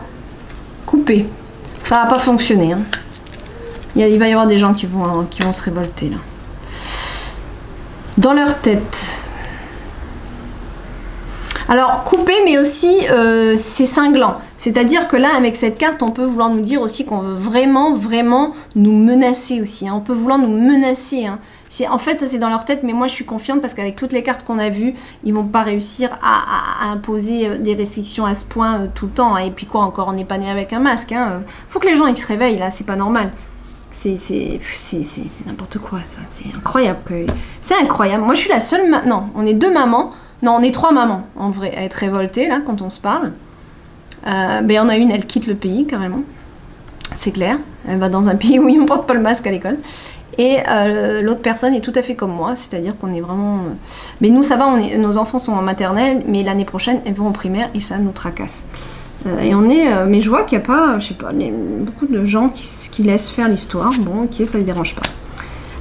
couper. Ça va pas fonctionner. Hein. Il va y avoir des gens qui vont se révolter là. Dans leur tête. Alors, couper, mais aussi, c'est cinglant. C'est-à-dire que là, avec cette carte, on peut vouloir nous dire aussi qu'on veut vraiment nous menacer aussi. Hein. On peut vouloir nous menacer. Hein. En fait, ça, c'est dans leur tête, mais moi, je suis confiante parce qu'avec toutes les cartes qu'on a vues, ils vont pas réussir à imposer des restrictions à ce point tout le temps. Hein. Et puis quoi, encore, on n'est pas né avec un masque. Hein. Faut que les gens, ils se réveillent, là, c'est pas normal. C'est n'importe quoi, ça. C'est incroyable. C'est incroyable. Moi, je suis la seule... Non, on est 2 mamans. Non, on est 3 mamans, en vrai, à être révoltées, là, quand on se parle. Il y en a une, elle quitte le pays, carrément. C'est clair. Elle va dans un pays où ils ne portent pas le masque à l'école. Et l'autre personne est tout à fait comme moi, c'est-à-dire qu'on est vraiment... Mais nous, ça va, nos enfants sont en maternelle, mais l'année prochaine, elles vont en primaire, et ça nous tracasse. Et on est... mais je vois qu'il n'y a pas, je sais pas, beaucoup de gens qui laissent faire l'histoire. Bon, ok, ça ne les dérange pas.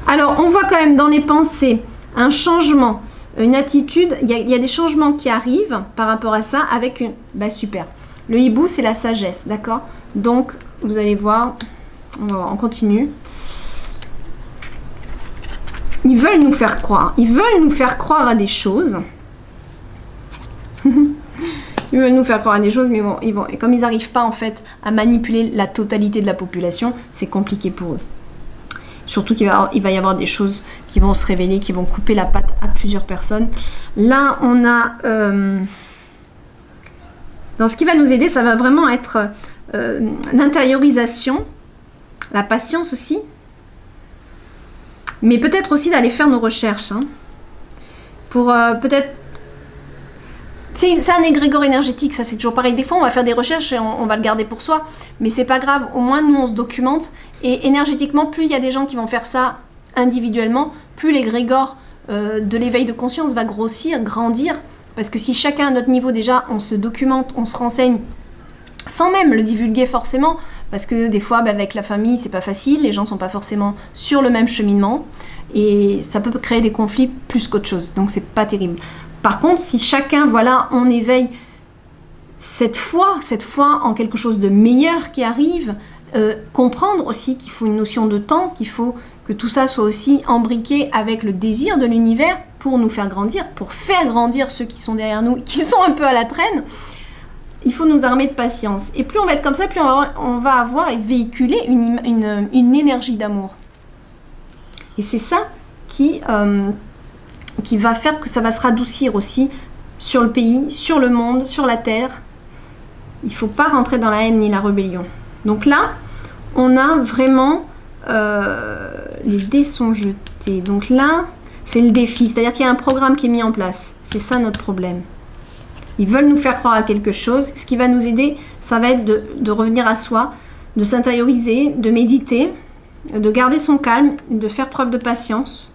Alors, on voit quand même dans les pensées un changement, une attitude. Il y a des changements qui arrivent par rapport à ça avec une... super. Le hibou, c'est la sagesse, d'accord? Donc, vous allez voir, on continue. Ils veulent nous faire croire. Ils veulent nous faire croire à des choses. Ils veulent nous faire croire à des choses, mais bon, et comme ils n'arrivent pas en fait à manipuler la totalité de la population, c'est compliqué pour eux. Surtout qu'il va y avoir des choses qui vont se révéler, qui vont couper la patte à plusieurs personnes. Là, on a... dans ce qui va nous aider, ça va vraiment être l'intériorisation, la patience aussi, mais peut-être aussi d'aller faire nos recherches. Hein, pour peut-être... C'est un égrégore énergétique, ça c'est toujours pareil. Des fois on va faire des recherches et on va le garder pour soi, mais c'est pas grave, au moins nous on se documente. Et énergétiquement, plus il y a des gens qui vont faire ça individuellement, plus l'égrégore de l'éveil de conscience va grossir, grandir. Parce que si chacun à notre niveau déjà, on se documente, on se renseigne, sans même le divulguer forcément, parce que des fois avec la famille c'est pas facile, les gens sont pas forcément sur le même cheminement, et ça peut créer des conflits plus qu'autre chose, donc c'est pas terrible. Par contre, si chacun, voilà, on éveille cette foi en quelque chose de meilleur qui arrive, comprendre aussi qu'il faut une notion de temps, qu'il faut que tout ça soit aussi embriqué avec le désir de l'univers pour nous faire grandir, pour faire grandir ceux qui sont derrière nous, qui sont un peu à la traîne. Il faut nous armer de patience. Et plus on va être comme ça, plus on va avoir et véhiculer une énergie d'amour. Et c'est ça qui va faire que ça va se radoucir aussi sur le pays, sur le monde, sur la terre. Il ne faut pas rentrer dans la haine ni la rébellion. Donc là, on a vraiment... les dés sont jetés. Donc là, c'est le défi. C'est-à-dire qu'il y a un programme qui est mis en place. C'est ça notre problème. Ils veulent nous faire croire à quelque chose. Ce qui va nous aider, ça va être de revenir à soi, de s'intérioriser, de méditer, de garder son calme, de faire preuve de patience.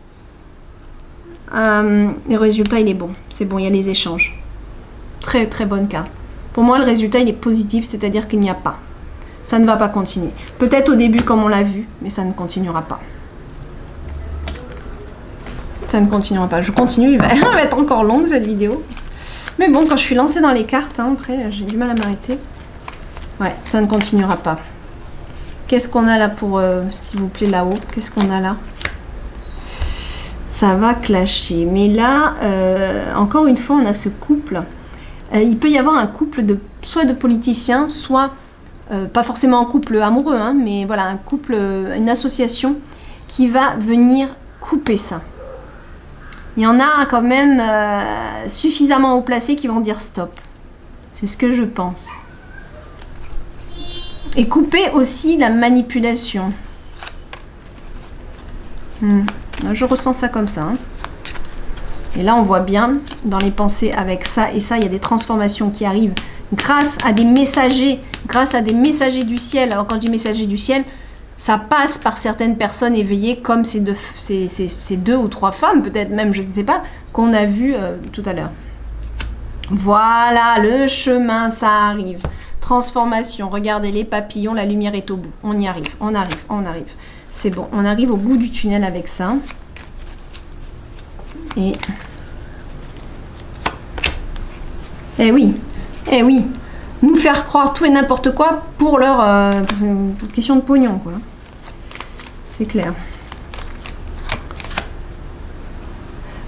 Le résultat, il est bon. C'est bon, il y a les échanges. Très, très bonne carte. Pour moi, le résultat, il est positif, c'est-à-dire qu'il n'y a pas. Ça ne va pas continuer. Peut-être au début, comme on l'a vu, mais ça ne continuera pas. Ça ne continuera pas. Je continue, elle va être encore longue, cette vidéo. Mais bon, quand je suis lancée dans les cartes, hein, après, j'ai du mal à m'arrêter. Ouais, ça ne continuera pas. Qu'est-ce qu'on a là pour, s'il vous plaît, là-haut? Qu'est-ce qu'on a là? Ça va clasher. Mais là, encore une fois, on a ce couple. Il peut y avoir un couple soit de politiciens, soit, pas forcément un couple amoureux, hein, mais voilà, un couple, une association qui va venir couper ça. Il y en a quand même suffisamment haut placés qui vont dire stop. C'est ce que je pense. Et couper aussi la manipulation. Je ressens ça comme ça. Hein. Et là, on voit bien dans les pensées avec ça et ça, il y a des transformations qui arrivent grâce à des messagers du ciel. Alors quand je dis messagers du ciel, ça passe par certaines personnes éveillées comme ces 2 ou 3 femmes, peut-être même, je ne sais pas, qu'on a vu tout à l'heure. Voilà, le chemin, ça arrive. Transformation, regardez les papillons, la lumière est au bout. On y arrive, on arrive, on arrive. C'est bon, on arrive au bout du tunnel avec ça. Et... Eh oui, eh oui. Nous faire croire tout et n'importe quoi pour leur question de pognon, quoi. C'est clair.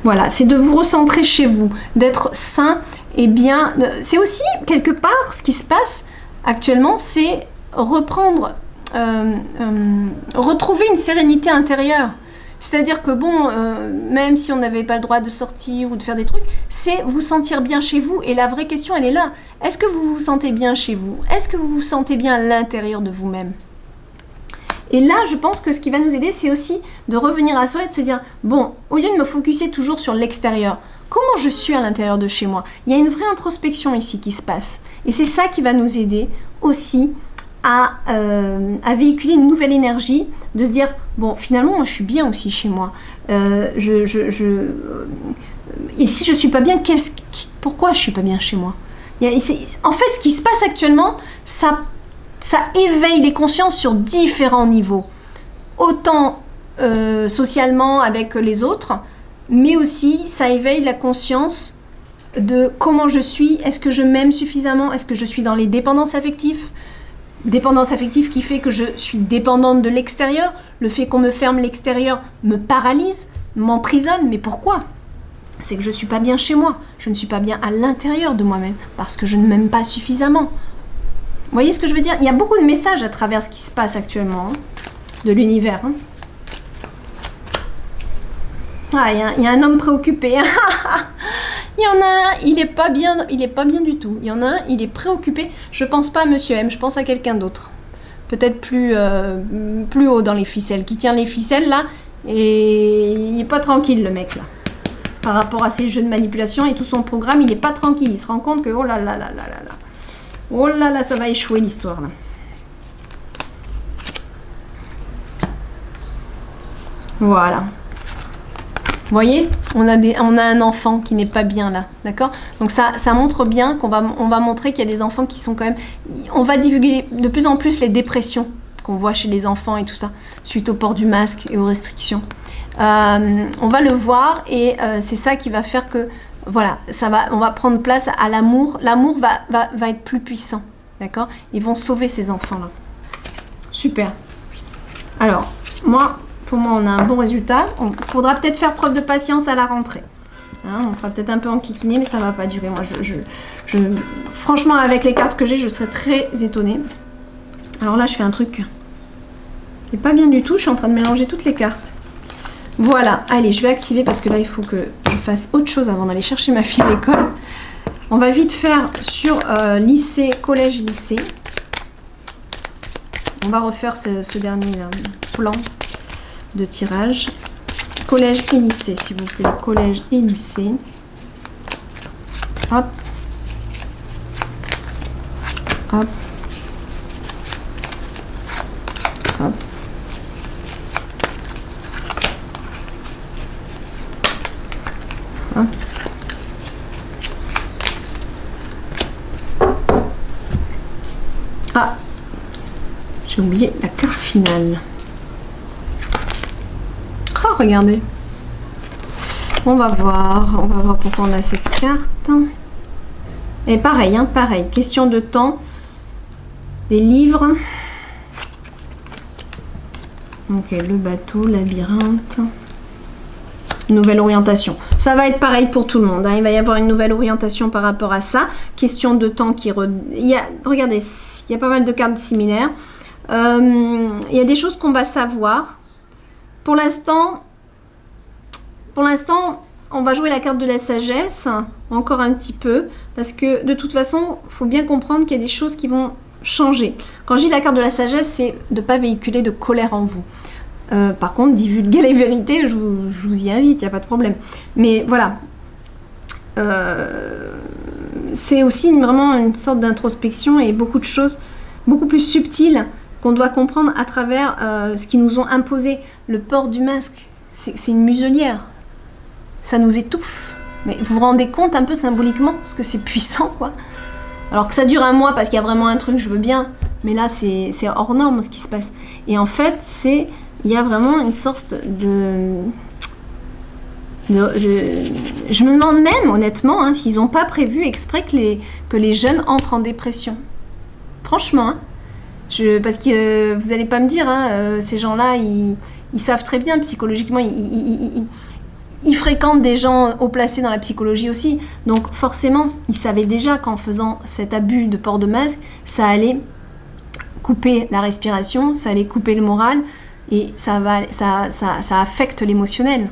Voilà, c'est de vous recentrer chez vous, d'être sain et bien. C'est aussi, quelque part, ce qui se passe actuellement, c'est reprendre, retrouver une sérénité intérieure. C'est-à-dire que bon, même si on n'avait pas le droit de sortir ou de faire des trucs, c'est vous sentir bien chez vous. Et la vraie question, elle est là. Est-ce que vous vous sentez bien chez vous? Est-ce que vous vous sentez bien à l'intérieur de vous-même? Et là, je pense que ce qui va nous aider, c'est aussi de revenir à soi et de se dire, bon, au lieu de me focuser toujours sur l'extérieur, comment je suis à l'intérieur de chez moi? Il y a une vraie introspection ici qui se passe. Et c'est ça qui va nous aider aussi à véhiculer une nouvelle énergie, de se dire, bon, finalement, moi, je suis bien aussi chez moi. Et si je ne suis pas bien, pourquoi je ne suis pas bien chez moi? En fait, ce qui se passe actuellement, ça éveille les consciences sur différents niveaux. Autant socialement avec les autres, mais aussi, ça éveille la conscience de comment je suis, est-ce que je m'aime suffisamment, est-ce que je suis dans les dépendances affectives. Dépendance affective qui fait que je suis dépendante de l'extérieur. Le fait qu'on me ferme l'extérieur me paralyse, m'emprisonne. Mais pourquoi? C'est que je ne suis pas bien chez moi. Je ne suis pas bien à l'intérieur de moi-même parce que je ne m'aime pas suffisamment. Vous voyez ce que je veux dire? Il y a beaucoup de messages à travers ce qui se passe actuellement, hein, de l'univers. Hein. Ah, il y a un homme préoccupé. Il y en a un, il est pas bien du tout. Il y en a un, il est préoccupé. Je pense pas à Monsieur M, je pense à quelqu'un d'autre. Peut-être plus haut dans les ficelles, qui tient les ficelles là, et il est pas tranquille le mec là. Par rapport à ses jeux de manipulation et tout son programme, il est pas tranquille. Il se rend compte que oh là là là là là là. Oh là là, ça va échouer l'histoire là. Voilà. Vous voyez, on a un enfant qui n'est pas bien là, d'accord? Donc ça montre bien on va montrer qu'il y a des enfants qui sont quand même... On va divulguer de plus en plus les dépressions qu'on voit chez les enfants et tout ça, suite au port du masque et aux restrictions. On va le voir et c'est ça qui va faire que, voilà, on va prendre place à l'amour. L'amour va être plus puissant, d'accord? Ils vont sauver ces enfants-là. Super. Alors, pour moi, on a un bon résultat. Il faudra peut-être faire preuve de patience à la rentrée. Hein, on sera peut-être un peu enquiquiné, mais ça ne va pas durer. Moi, franchement, avec les cartes que j'ai, je serais très étonnée. Alors là, je fais un truc qui n'est pas bien du tout. Je suis en train de mélanger toutes les cartes. Voilà. Allez, je vais activer parce que là, il faut que je fasse autre chose avant d'aller chercher ma fille à l'école. On va vite faire sur lycée, collège, lycée. On va refaire ce dernier plan de tirage. Collège et lycée, s'il vous plaît. Collège et lycée. Hop. Hop. Hop. Hop. Ah, j'ai oublié la carte finale. Oh, regardez. On va voir pourquoi on a cette carte. Et pareil, hein, pareil. Question de temps. Des livres. Ok, le bateau, labyrinthe. Nouvelle orientation. Ça va être pareil pour tout le monde. Hein. Il va y avoir une nouvelle orientation par rapport à ça. Question de temps qui... Regardez, il y a pas mal de cartes similaires. Il y a des choses qu'on va savoir. Pour l'instant, on va jouer la carte de la sagesse, encore un petit peu, parce que de toute façon, il faut bien comprendre qu'il y a des choses qui vont changer. Quand je dis la carte de la sagesse, c'est de ne pas véhiculer de colère en vous. Par contre, divulguer les vérités, je vous y invite, il n'y a pas de problème. Mais voilà, c'est aussi vraiment une sorte d'introspection et beaucoup de choses beaucoup plus subtiles qu'on doit comprendre à travers ce qu'ils nous ont imposé. Le port du masque, c'est une muselière. Ça nous étouffe. Mais vous vous rendez compte un peu symboliquement, parce que c'est puissant, quoi. Alors que ça dure un mois parce qu'il y a vraiment un truc, je veux bien. Mais là, c'est hors norme ce qui se passe. Et en fait, il y a vraiment une sorte de... Je me demande même, honnêtement, hein, s'ils n'ont pas prévu exprès que les jeunes entrent en dépression. Franchement, hein. Parce que vous n'allez pas me dire, hein, ces gens-là, ils savent très bien psychologiquement, ils fréquentent des gens haut placés dans la psychologie aussi. Donc forcément, ils savaient déjà qu'en faisant cet abus de port de masque, ça allait couper la respiration, ça allait couper le moral et ça affecte l'émotionnel.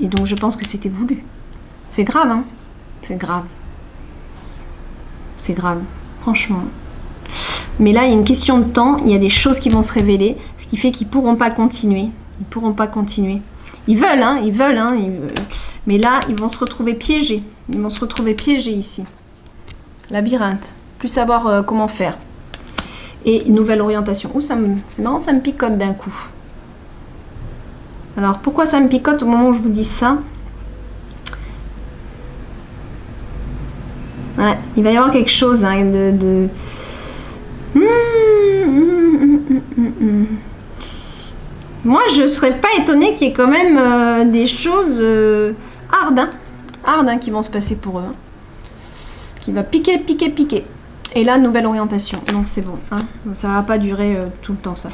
Et donc je pense que c'était voulu. C'est grave, hein. C'est grave. C'est grave, franchement. Mais là, il y a une question de temps, il y a des choses qui vont se révéler, ce qui fait qu'ils ne pourront pas continuer. Ils ne pourront pas continuer. Ils veulent, hein, ils veulent, hein. Mais là, ils vont se retrouver piégés. Ils vont se retrouver piégés ici. Labyrinthe. Plus savoir comment faire. Et une nouvelle orientation. Ouh, c'est marrant, ça me picote d'un coup. Alors, pourquoi ça me picote au moment où je vous dis ça? Ouais, il va y avoir quelque chose hein, Moi, je serais pas étonnée qu'il y ait quand même des choses hardes qui vont se passer pour eux. Hein. Qui va piquer. Et là, nouvelle orientation. Donc, c'est bon. Hein. Ça va pas durer tout le temps, ça.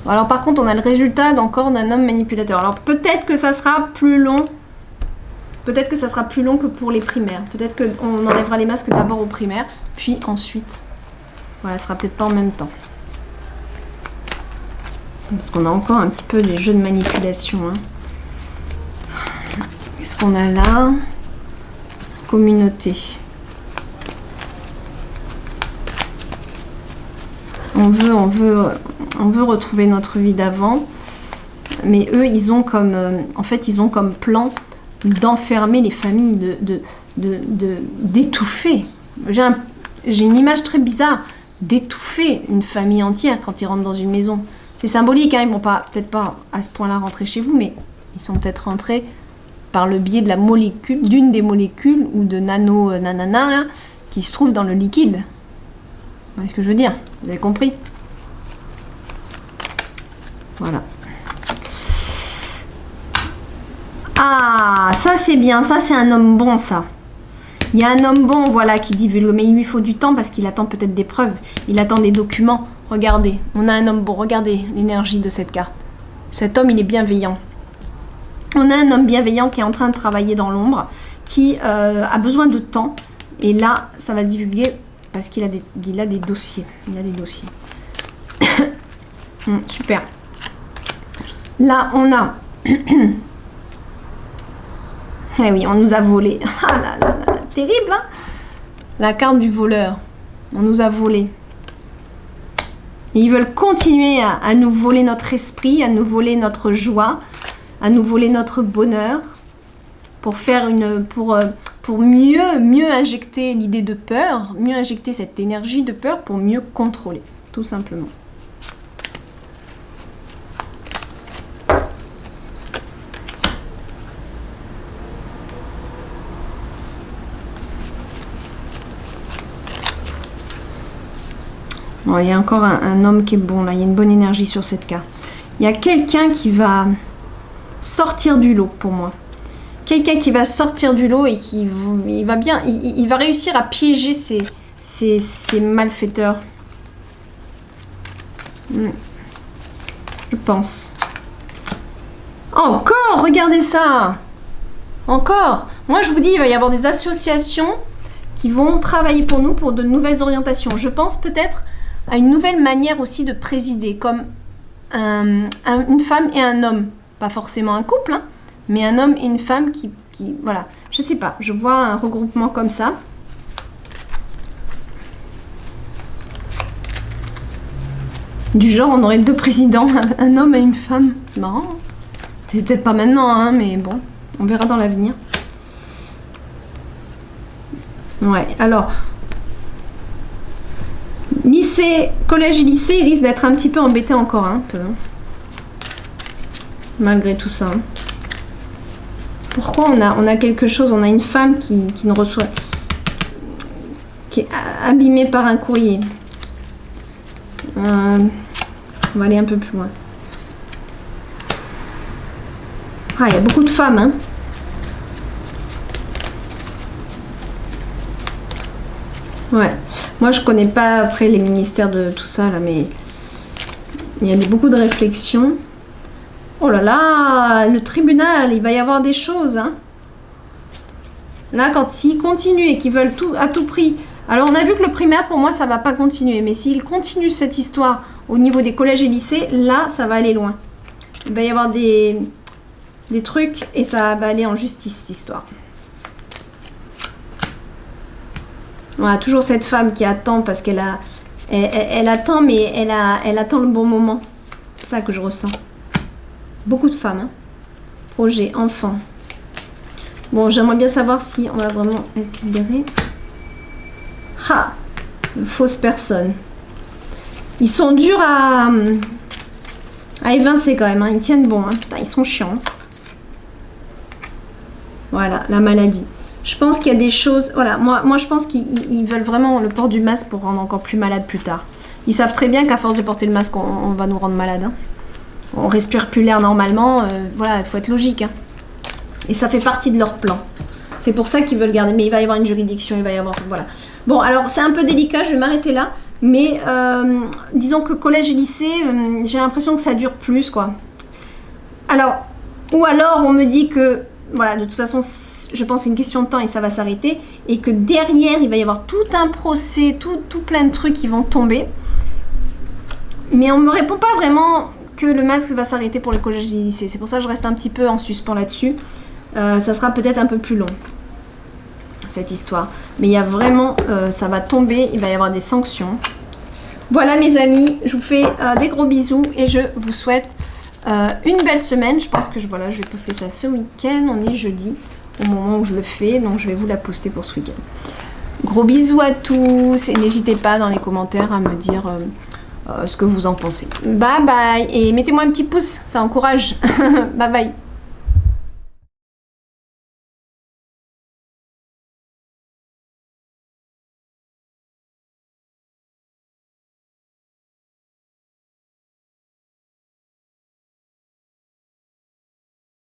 Alors par contre, on a le résultat d'encore d'un homme manipulateur. Alors peut-être que ça sera plus long. Peut-être que ça sera plus long que pour les primaires. Peut-être qu'on enlèvera les masques d'abord aux primaires, puis ensuite. Voilà, ce sera peut-être pas en même temps. Parce qu'on a encore un petit peu des jeux de manipulation. Hein. Qu'est-ce qu'on a là? Communauté. On veut retrouver notre vie d'avant, mais eux, ils ont comme, en fait, ils ont comme plan d'enfermer les familles, d'étouffer. J'ai une image très bizarre d'étouffer une famille entière quand ils rentrent dans une maison. C'est symbolique, hein, ils vont peut-être pas à ce point-là rentrer chez vous, mais ils sont peut-être rentrés par le biais de la molécule, d'une des molécules ou de nanana là, qui se trouve dans le liquide. Vous voyez ce que je veux dire? Vous avez compris? Voilà. Ah, ça c'est bien, ça c'est un homme bon, ça. Il y a un homme bon, voilà, qui divulgue, mais il lui faut du temps parce qu'il attend peut-être des preuves, il attend des documents. Regardez, on a un homme bon, regardez l'énergie de cette carte. Cet homme, il est bienveillant. On a un homme bienveillant qui est en train de travailler dans l'ombre, qui a besoin de temps, et là, ça va divulguer parce qu'il a des dossiers. Il a des dossiers. Super. Là, on a... Eh oui, on nous a volé. Ah là là là, terrible, hein? La carte du voleur. On nous a volé. Et ils veulent continuer à nous voler notre esprit, à nous voler notre joie, à nous voler notre bonheur, pour faire pour mieux injecter l'idée de peur, mieux injecter cette énergie de peur pour mieux contrôler, tout simplement. Bon, il y a encore un homme qui est bon là, il y a une bonne énergie sur cette carte. Il y a quelqu'un qui va sortir du lot pour moi. Quelqu'un qui va sortir du lot et il va réussir à piéger ces malfaiteurs. Je pense. Encore, regardez ça. Encore. Moi, je vous dis, il va y avoir des associations qui vont travailler pour nous pour de nouvelles orientations. Je pense peut-être à une nouvelle manière aussi de présider, comme une femme et un homme. Pas forcément un couple, hein, mais un homme et une femme qui... Voilà, je sais pas, je vois un regroupement comme ça. Du genre, on aurait deux présidents, un homme et une femme. C'est marrant. Hein. C'est peut-être pas maintenant, hein, mais bon, on verra dans l'avenir. Ouais, alors... Lycée, collège et lycée, ils risquent d'être un petit peu embêtés encore un peu. Hein. Malgré tout ça. Hein. Pourquoi on a quelque chose, on a une femme qui ne reçoit, qui est abîmée par un courrier. On va aller un peu plus loin. Ah, il y a beaucoup de femmes, hein. Ouais. Moi, je connais pas après les ministères de tout ça, là, mais il y a beaucoup de réflexions. Oh là là, le tribunal, il va y avoir des choses, hein. Là, quand s'ils continuent et qu'ils veulent tout à tout prix... Alors, on a vu que le primaire, pour moi, ça va pas continuer. Mais s'ils continuent cette histoire au niveau des collèges et lycées, là, ça va aller loin. Il va y avoir des trucs et ça va aller en justice, cette histoire. Voilà, toujours cette femme qui attend parce qu'elle a... Elle attend, mais elle attend le bon moment. C'est ça que je ressens. Beaucoup de femmes, hein. Projet, enfant. Bon, j'aimerais bien savoir si on va vraiment être libéré. Ah, fausse personne. Ils sont durs à évincer quand même, hein. Ils tiennent bon, hein. Putain, ils sont chiants. Voilà, la maladie. Je pense qu'il y a des choses... Voilà, moi je pense qu'ils veulent vraiment le port du masque pour rendre encore plus malade plus tard. Ils savent très bien qu'à force de porter le masque, on va nous rendre malade, hein. On respire plus l'air normalement. Voilà, il faut être logique, hein. Et ça fait partie de leur plan. C'est pour ça qu'ils veulent garder. Mais il va y avoir une juridiction, il va y avoir... Voilà. Bon, alors c'est un peu délicat, je vais m'arrêter là. Mais disons que collège et lycée, j'ai l'impression que ça dure plus, quoi. Alors, ou alors on me dit que... Voilà, de toute façon... Je pense que c'est une question de temps et ça va s'arrêter. Et que derrière, il va y avoir tout un procès, tout plein de trucs qui vont tomber. Mais on ne me répond pas vraiment que le masque va s'arrêter pour le collège et les lycées. C'est pour ça que je reste un petit peu en suspens là-dessus. Ça sera peut-être un peu plus long, cette histoire. Mais il y a vraiment... ça va tomber, il va y avoir des sanctions. Voilà mes amis, je vous fais des gros bisous et je vous souhaite une belle semaine. Je pense que voilà, je vais poster ça ce week-end. On est jeudi. Au moment où je le fais, donc je vais vous la poster pour ce week-end. Gros bisous à tous et n'hésitez pas dans les commentaires à me dire ce que vous en pensez. Bye bye et mettez-moi un petit pouce, ça encourage. Bye bye.